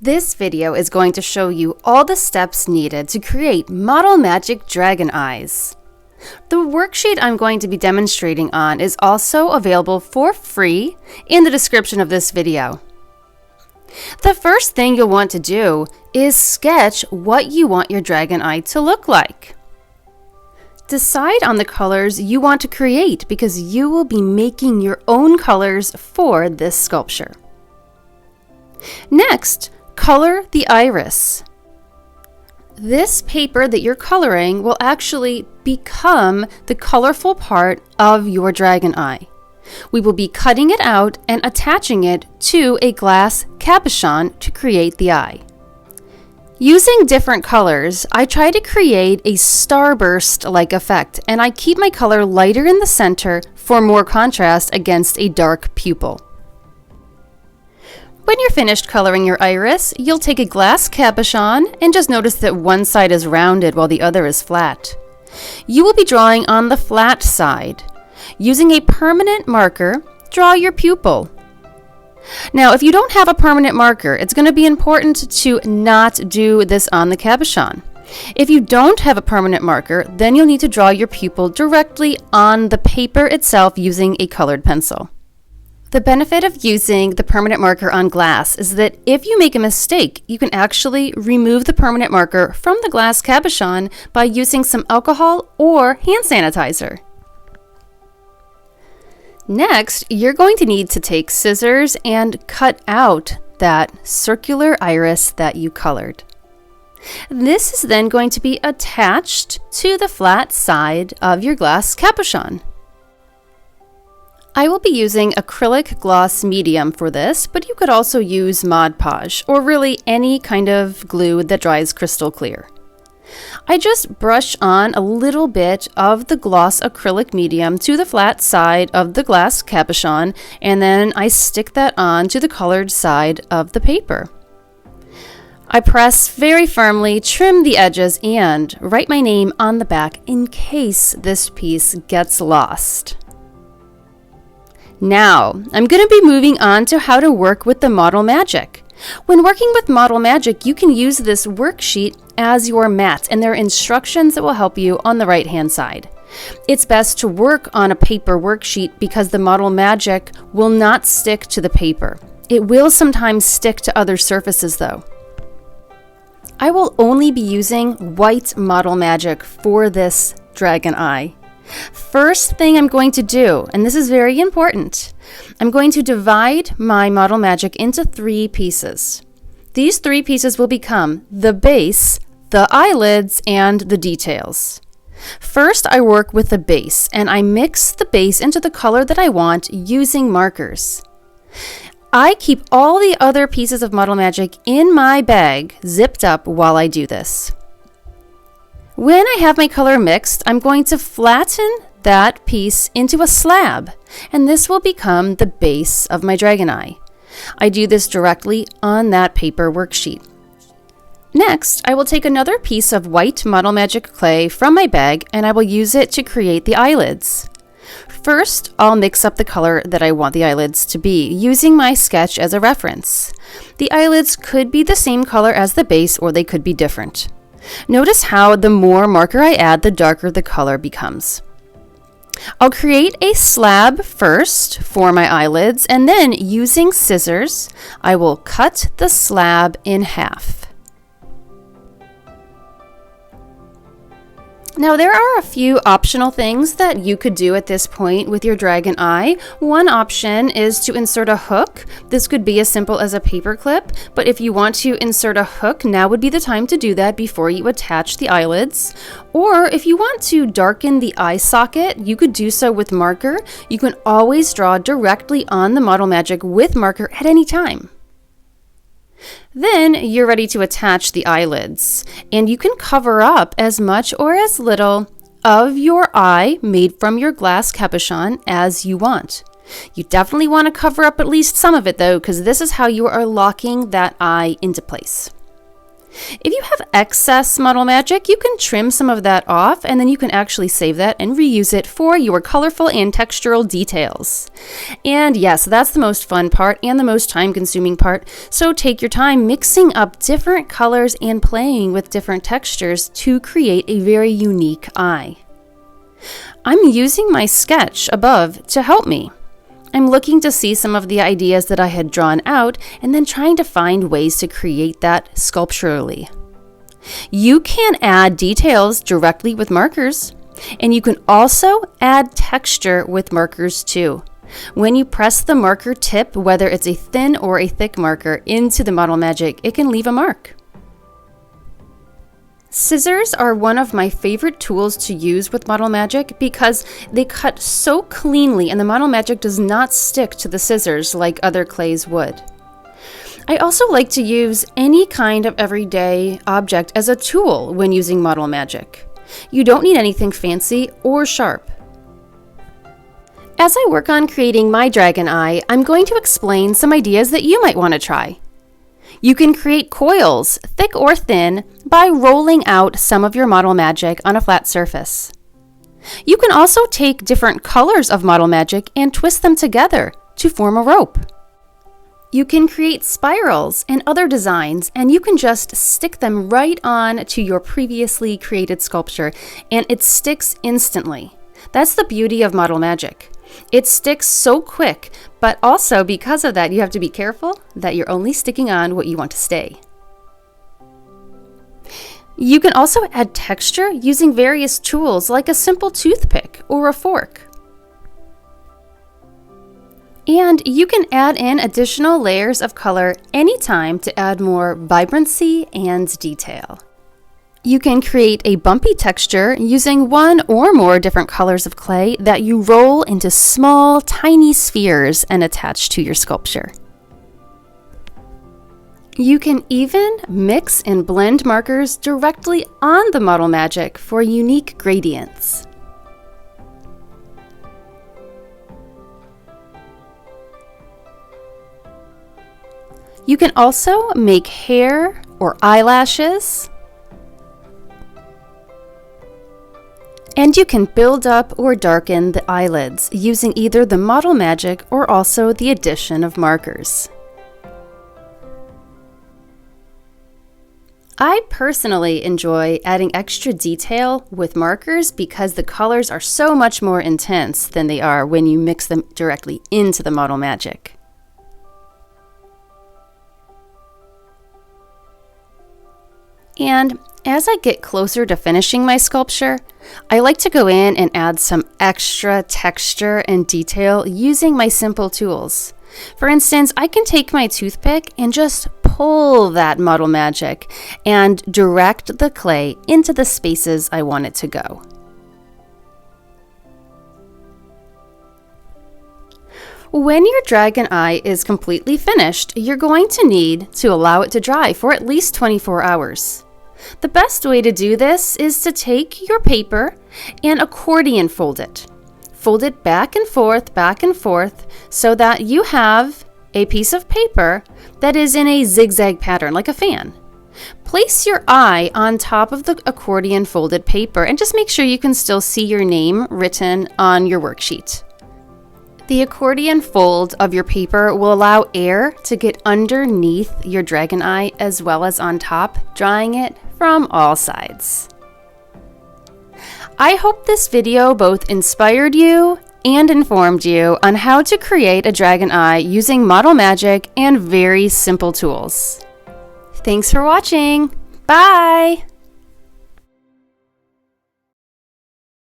This video is going to show you all the steps needed to create Model Magic dragon eyes. The worksheet I'm going to be demonstrating on is also available for free in the description of this video. The first thing you'll want to do is sketch what you want your dragon eye to look like. Decide on the colors you want to create because you will be making your own colors for this sculpture. Next, color the iris. This paper that you're coloring will actually become the colorful part of your dragon eye. We will be cutting it out and attaching it to a glass cabochon to create the eye. Using different colors, I try to create a starburst-like effect, and I keep my color lighter in the center for more contrast against a dark pupil. When you're finished coloring your iris, you'll take a glass cabochon and just notice that one side is rounded while the other is flat. You will be drawing on the flat side. Using a permanent marker, draw your pupil. Now, if you don't have a permanent marker, it's going to be important to not do this on the cabochon. If you don't have a permanent marker, then you'll need to draw your pupil directly on the paper itself using a colored pencil. The benefit of using the permanent marker on glass is that if you make a mistake, you can actually remove the permanent marker from the glass cabochon by using some alcohol or hand sanitizer. Next, you're going to need to take scissors and cut out that circular iris that you colored. This is then going to be attached to the flat side of your glass cabochon. I will be using acrylic gloss medium for this, but you could also use Mod Podge, or really any kind of glue that dries crystal clear. I just brush on a little bit of the gloss acrylic medium to the flat side of the glass cabochon, and then I stick that on to the colored side of the paper. I press very firmly, trim the edges, and write my name on the back in case this piece gets lost. Now, I'm going to be moving on to how to work with the Model Magic. When working with Model Magic, you can use this worksheet as your mat, and there are instructions that will help you on the right-hand side. It's best to work on a paper worksheet because the Model Magic will not stick to the paper. It will sometimes stick to other surfaces though. I will only be using white Model Magic for this dragon eye. First thing I'm going to do, and this is very important, I'm going to divide my Model Magic into 3 pieces. These 3 pieces will become the base, the eyelids, and the details. First, I work with the base, and I mix the base into the color that I want using markers. I keep all the other pieces of Model Magic in my bag, zipped up while I do this. When I have my color mixed, I'm going to flatten that piece into a slab, and this will become the base of my dragon eye. I do this directly on that paper worksheet. Next, I will take another piece of white Model Magic clay from my bag, and I will use it to create the eyelids. First, I'll mix up the color that I want the eyelids to be, using my sketch as a reference. The eyelids could be the same color as the base, or they could be different. Notice how the more marker I add, the darker the color becomes. I'll create a slab first for my eyelids, and then using scissors, I will cut the slab in half. Now, there are a few optional things that you could do at this point with your dragon eye. One option is to insert a hook. This could be as simple as a paper clip, but if you want to insert a hook, now would be the time to do that before you attach the eyelids. Or if you want to darken the eye socket, you could do so with marker. You can always draw directly on the Model Magic with marker at any time. Then you're ready to attach the eyelids, and you can cover up as much or as little of your eye made from your glass cabochon as you want. You definitely want to cover up at least some of it though, because this is how you are locking that eye into place. If you have excess Model Magic, you can trim some of that off, and then you can actually save that and reuse it for your colorful and textural details. And yes, that's the most fun part and the most time-consuming part, so take your time mixing up different colors and playing with different textures to create a very unique eye. I'm using my sketch above to help me. I'm looking to see some of the ideas that I had drawn out and then trying to find ways to create that sculpturally. You can add details directly with markers, and you can also add texture with markers too. When you press the marker tip, whether it's a thin or a thick marker, into the Model Magic, it can leave a mark. Scissors are one of my favorite tools to use with Model Magic because they cut so cleanly and the Model Magic does not stick to the scissors like other clays would. I also like to use any kind of everyday object as a tool when using Model Magic. You don't need anything fancy or sharp. As I work on creating my dragon eye, I'm going to explain some ideas that you might want to try. You can create coils, thick or thin, by rolling out some of your Model Magic on a flat surface. You can also take different colors of Model Magic and twist them together to form a rope. You can create spirals and other designs, and you can just stick them right on to your previously created sculpture, and it sticks instantly. That's the beauty of Model Magic. It sticks so quick, but also because of that, you have to be careful that you're only sticking on what you want to stay. You can also add texture using various tools like a simple toothpick or a fork. And you can add in additional layers of color anytime to add more vibrancy and detail. You can create a bumpy texture using one or more different colors of clay that you roll into small, tiny spheres and attach to your sculpture. You can even mix and blend markers directly on the Model Magic for unique gradients. You can also make hair or eyelashes. And you can build up or darken the eyelids using either the Model Magic or also the addition of markers. I personally enjoy adding extra detail with markers because the colors are so much more intense than they are when you mix them directly into the Model Magic. And as I get closer to finishing my sculpture, I like to go in and add some extra texture and detail using my simple tools. For instance, I can take my toothpick and just pull that Model Magic and direct the clay into the spaces I want it to go. When your dragon eye is completely finished, you're going to need to allow it to dry for at least 24 hours. The best way to do this is to take your paper and accordion fold it. Fold it back and forth, so that you have a piece of paper that is in a zigzag pattern, like a fan. Place your eye on top of the accordion folded paper and just make sure you can still see your name written on your worksheet. The accordion fold of your paper will allow air to get underneath your dragon eye as well as on top, drying it from all sides. I hope this video both inspired you and informed you on how to create a dragon eye using Model Magic and very simple tools. Thanks for watching. Bye!